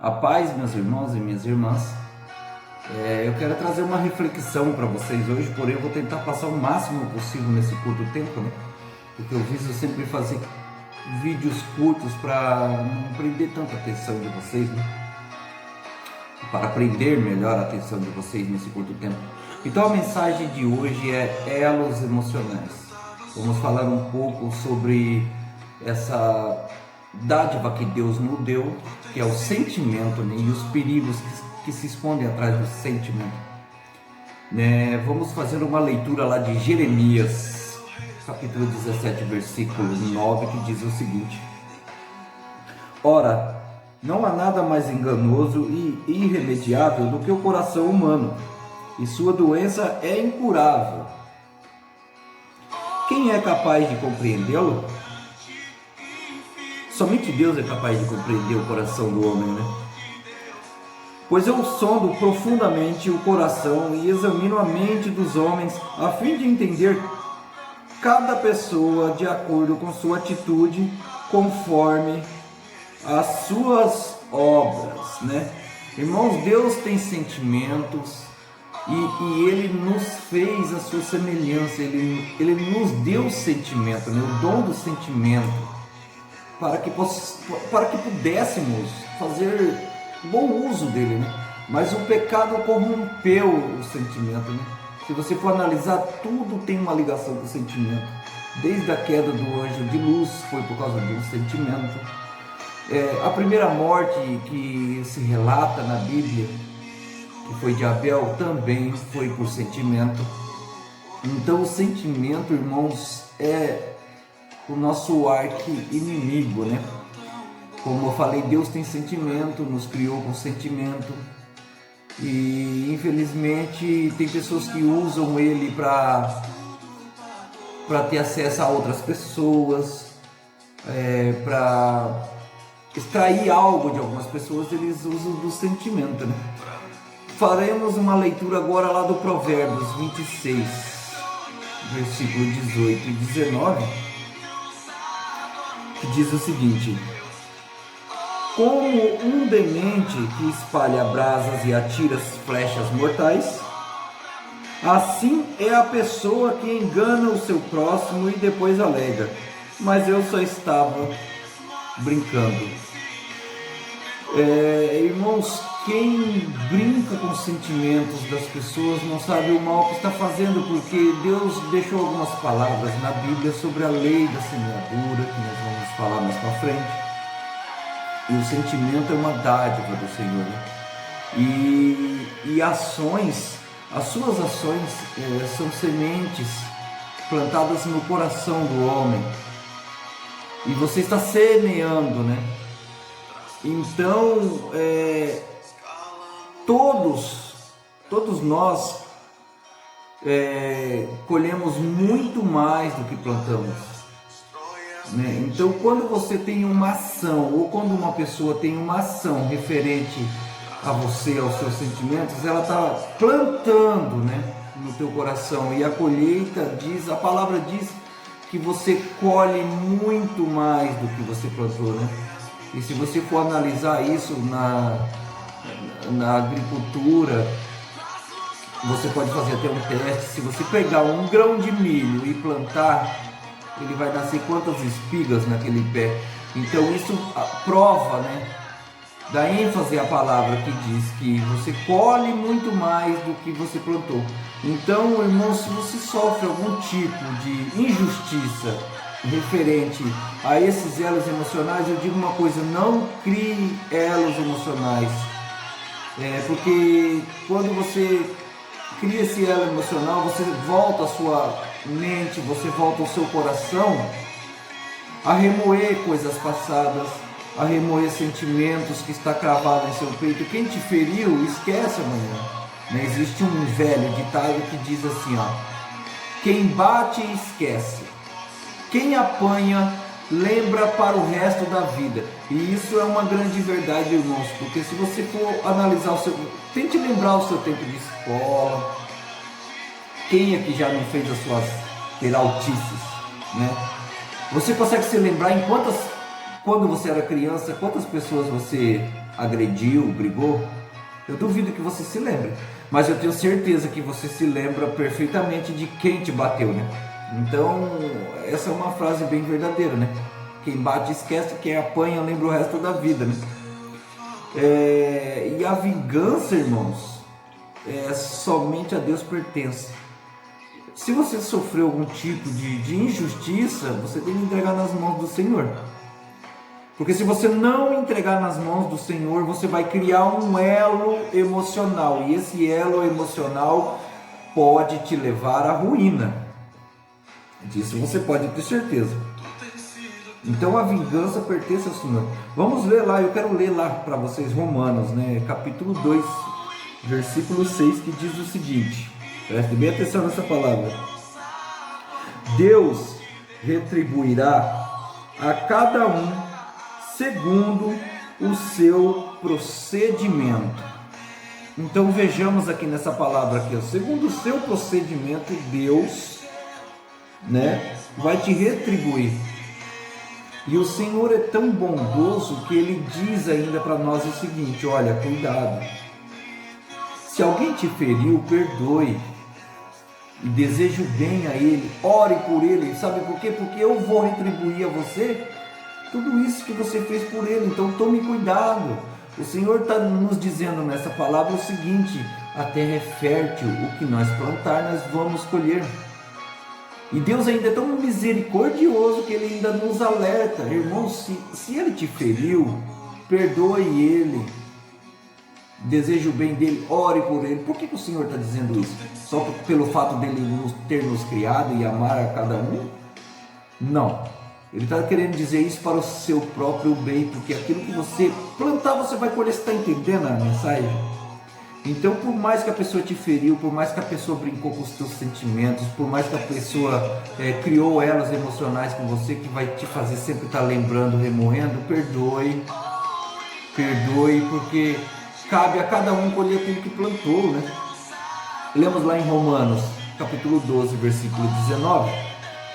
A paz, meus irmãos e minhas irmãs. Eu quero trazer uma reflexão para vocês hoje, porém eu vou tentar passar o máximo possível nesse curto tempo, né? Porque eu viso sempre fazer vídeos curtos para não prender tanta atenção de vocês, né? Para prender melhor a atenção de vocês nesse curto tempo. Então a mensagem de hoje é elos emocionais. Vamos falar um pouco sobre essa dádiva que Deus nos deu, que é o sentimento, né? E os perigos que se escondem atrás do sentimento, né? Vamos fazer uma leitura lá de Jeremias, capítulo 17, versículo 9, que diz o seguinte: Ora, não há nada mais enganoso e irremediável do que o coração humano, e sua doença é incurável. Quem é capaz de compreendê-lo? Somente Deus é capaz de compreender o coração do homem, né? Pois eu sondo profundamente o coração e examino a mente dos homens, a fim de entender cada pessoa de acordo com sua atitude, conforme as suas obras, né? Irmãos, Deus tem sentimentos e Ele nos fez a sua semelhança, Ele nos deu o sentimento, né? O dom do sentimento, para que pudéssemos fazer bom uso dele, né? Mas o pecado corrompeu o sentimento, né? Se você for analisar, tudo tem uma ligação com o sentimento. Desde a queda do anjo de luz foi por causa de um sentimento. A primeira morte que se relata na Bíblia, que foi de Abel, também foi por sentimento. Então o sentimento, irmãos, é o nosso arqui-inimigo, né? Como eu falei, Deus tem sentimento, nos criou com sentimento, e infelizmente tem pessoas que usam ele para ter acesso a outras pessoas, para extrair algo de algumas pessoas. Eles usam do sentimento, né? Faremos uma leitura agora lá do Provérbios 26, versículo 18 e 19, que diz o seguinte: Como um demente que espalha brasas e atira flechas mortais, assim é a pessoa que engana o seu próximo e depois alega: mas eu só estava brincando. Irmãos, quem brinca com os sentimentos das pessoas não sabe o mal que está fazendo, porque Deus deixou algumas palavras na Bíblia sobre a lei da semeadura, que nós vamos falar mais para frente. E o sentimento é uma dádiva do Senhor, né? E as suas ações são sementes plantadas no coração do homem, e você está semeando, né? Então todos nós colhemos muito mais do que plantamos, né? Então, quando você tem uma ação, ou quando uma pessoa tem uma ação referente a você, aos seus sentimentos, ela está plantando, né, no teu coração, e a colheita a palavra diz que você colhe muito mais do que você plantou, né? E se você for analisar isso na agricultura, você pode fazer até um teste. Se você pegar um grão de milho e plantar, ele vai nascer quantas espigas naquele pé. Então isso prova, né, da ênfase à palavra que diz que você colhe muito mais do que você plantou. Então, irmão, se você sofre algum tipo de injustiça referente a esses elos emocionais, eu digo uma coisa: não crie elos emocionais, porque quando você cria esse elo emocional, você volta a sua mente, você volta o seu coração a remoer coisas passadas, a remoer sentimentos que está cravado em seu peito. Quem te feriu, esquece amanhã. Existe um velho ditado que diz assim, quem bate esquece, quem apanha lembra para o resto da vida. E isso é uma grande verdade, irmãos, porque se você for analisar tente lembrar o seu tempo de escola. Quem aqui já não fez as suas peraltices, né? Você consegue se lembrar quando você era criança, quantas pessoas você agrediu, brigou? Eu duvido que você se lembre, mas eu tenho certeza que você se lembra perfeitamente de quem te bateu, né? Então, essa é uma frase bem verdadeira, né? Quem bate esquece, quem apanha lembra o resto da vida, né? E a vingança, irmãos, somente a Deus pertence. Se você sofreu algum tipo de injustiça, você tem que entregar nas mãos do Senhor. Porque se você não entregar nas mãos do Senhor, você vai criar um elo emocional. E esse elo emocional pode te levar à ruína. Disso você pode ter certeza. Então a vingança pertence ao Senhor. Vamos ler lá, eu quero ler lá para vocês Romanos, né, capítulo 2, versículo 6, que diz o seguinte. Preste bem atenção nessa palavra. Deus retribuirá a cada um segundo o seu procedimento. Então vejamos aqui nessa palavra aqui, ó, segundo o seu procedimento, Deus, né, vai te retribuir. E o Senhor é tão bondoso que Ele diz ainda para nós o seguinte: olha, cuidado. Se alguém te feriu, perdoe. E deseje o bem a ele, ore por ele. Sabe por quê? Porque eu vou retribuir a você tudo isso que você fez por ele. Então tome cuidado. O Senhor está nos dizendo nessa palavra o seguinte: a terra é fértil, o que nós plantar nós vamos colher. E Deus ainda é tão misericordioso que Ele ainda nos alerta: irmão, se ele te feriu, perdoe ele, deseje o bem dele, ore por ele. Por que o Senhor está dizendo isso? Só pelo fato dele ter nos criado e amar a cada um? Não. Ele está querendo dizer isso para o seu próprio bem, porque aquilo que você plantar, você vai colher. Você está entendendo a mensagem? Então, por mais que a pessoa te feriu, por mais que a pessoa brincou com os teus sentimentos, por mais que a pessoa criou elos emocionais com você, que vai te fazer sempre estar lembrando, remoendo, perdoe, porque cabe a cada um colher aquilo que plantou, né? Lemos lá em Romanos, capítulo 12, versículo 19,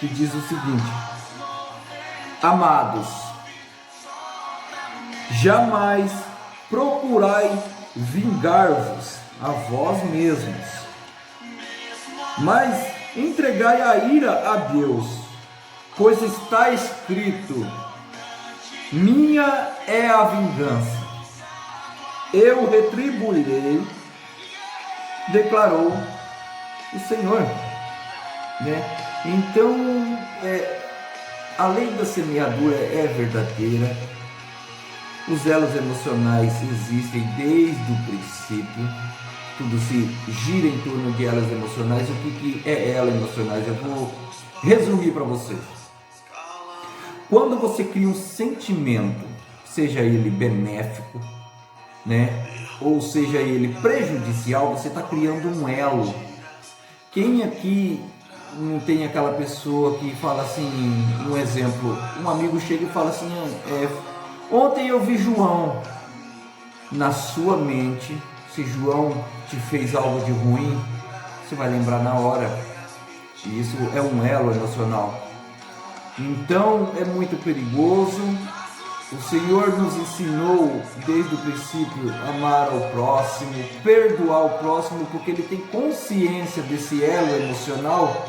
que diz o seguinte: amados, jamais procurai vingar-vos a vós mesmos, mas entregai a ira a Deus, pois está escrito: minha é a vingança, eu retribuirei, declarou o Senhor, né? Então, a lei da semeadura é verdadeira. Os elos emocionais existem desde o princípio. Tudo se gira em torno de elos emocionais. O que é elos emocionais? Eu vou resumir para vocês. Quando você cria um sentimento, seja ele benéfico, né, ou seja ele prejudicial, você está criando um elo. Quem aqui não tem aquela pessoa que fala assim, um exemplo, um amigo chega e fala assim: ontem eu vi João. Na sua mente, se João te fez algo de ruim, você vai lembrar na hora. E isso é um elo emocional. Então é muito perigoso. O Senhor nos ensinou desde o princípio a amar ao próximo, perdoar o próximo, porque Ele tem consciência desse elo emocional,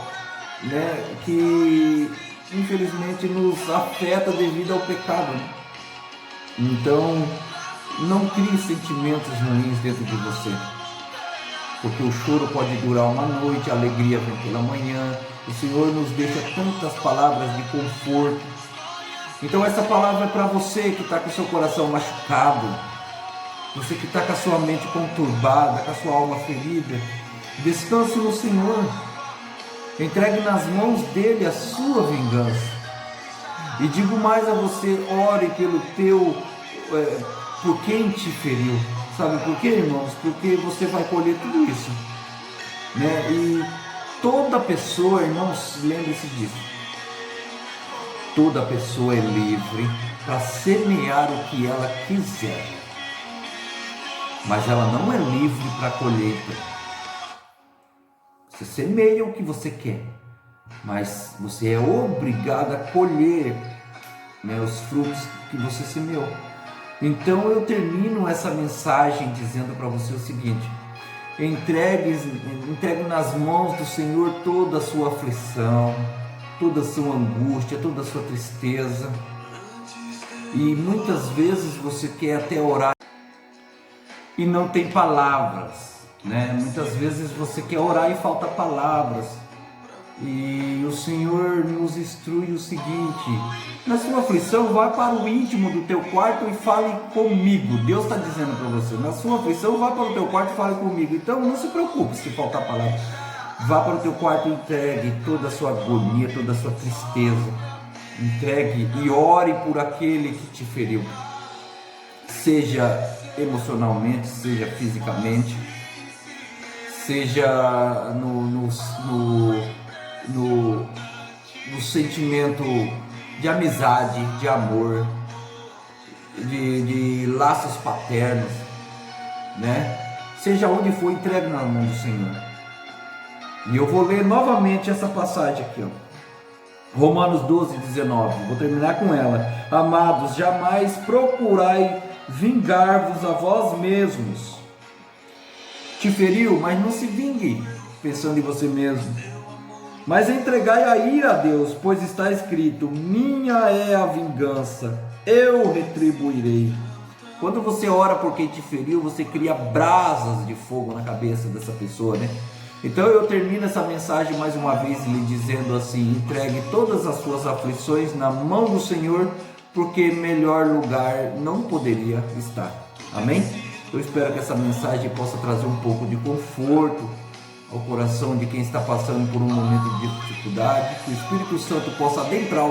né, que infelizmente nos afeta devido ao pecado. Então, não crie sentimentos ruins dentro de você, porque o choro pode durar uma noite, a alegria vem pela manhã. O Senhor nos deixa tantas palavras de conforto. Então essa palavra é para você que está com o seu coração machucado, você que está com a sua mente conturbada, com a sua alma ferida. Descanse no Senhor, entregue nas mãos dele a sua vingança. E digo mais a você: ore pelo por quem te feriu. Sabe por quê, irmãos? Porque você vai colher tudo isso, né? E toda pessoa, irmãos, lembre-se disso, toda pessoa é livre para semear o que ela quiser, mas ela não é livre para colheita. Você semeia o que você quer, mas você é obrigado a colher, né, os frutos que você semeou. Então eu termino essa mensagem dizendo para você o seguinte: entregue nas mãos do Senhor toda a sua aflição, toda a sua angústia, toda a sua tristeza. E muitas vezes você quer até orar e não tem palavras, né? Muitas vezes você quer orar e falta palavras. E o Senhor nos instrui o seguinte: na sua aflição, vá para o íntimo do teu quarto e fale comigo. Deus está dizendo para você: na sua aflição, vá para o teu quarto e fale comigo. Então não se preocupe se faltar palavra. Vá para o teu quarto e entregue toda a sua agonia, toda a sua tristeza. Entregue e ore por aquele que te feriu, seja emocionalmente, seja fisicamente, seja no sentimento de amizade, de amor, de laços paternos, né? Seja onde for, entregue na mão do Senhor. E eu vou ler novamente essa passagem aqui, ó. Romanos 12, 19, vou terminar com ela. Amados, jamais procurai vingar-vos a vós mesmos. Te feriu, mas não se vingue pensando em você mesmo, mas entregai a ira a Deus, pois está escrito: minha é a vingança, eu retribuirei. Quando você ora por quem te feriu, você cria brasas de fogo na cabeça dessa pessoa, né? Então eu termino essa mensagem mais uma vez lhe dizendo assim: entregue todas as suas aflições na mão do Senhor, porque melhor lugar não poderia estar. Amém? Eu espero que essa mensagem possa trazer um pouco de conforto ao coração de quem está passando por um momento de dificuldade, que o Espírito Santo possa adentrar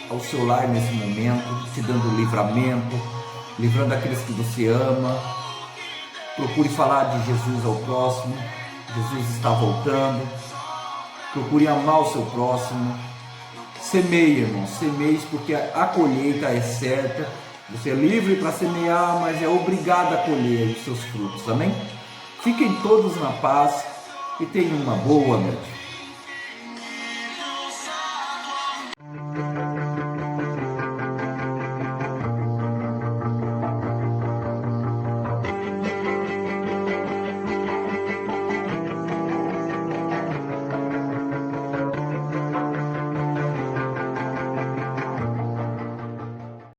ao seu lar nesse momento, te dando livramento, livrando aqueles que você ama. Procure falar de Jesus ao próximo. Jesus está voltando. Procure amar o seu próximo. Semeie, irmão, semeie, porque a colheita é certa. Você é livre para semear, mas é obrigado a colher os seus frutos. Amém? Fiquem todos na paz e tenham uma boa noite.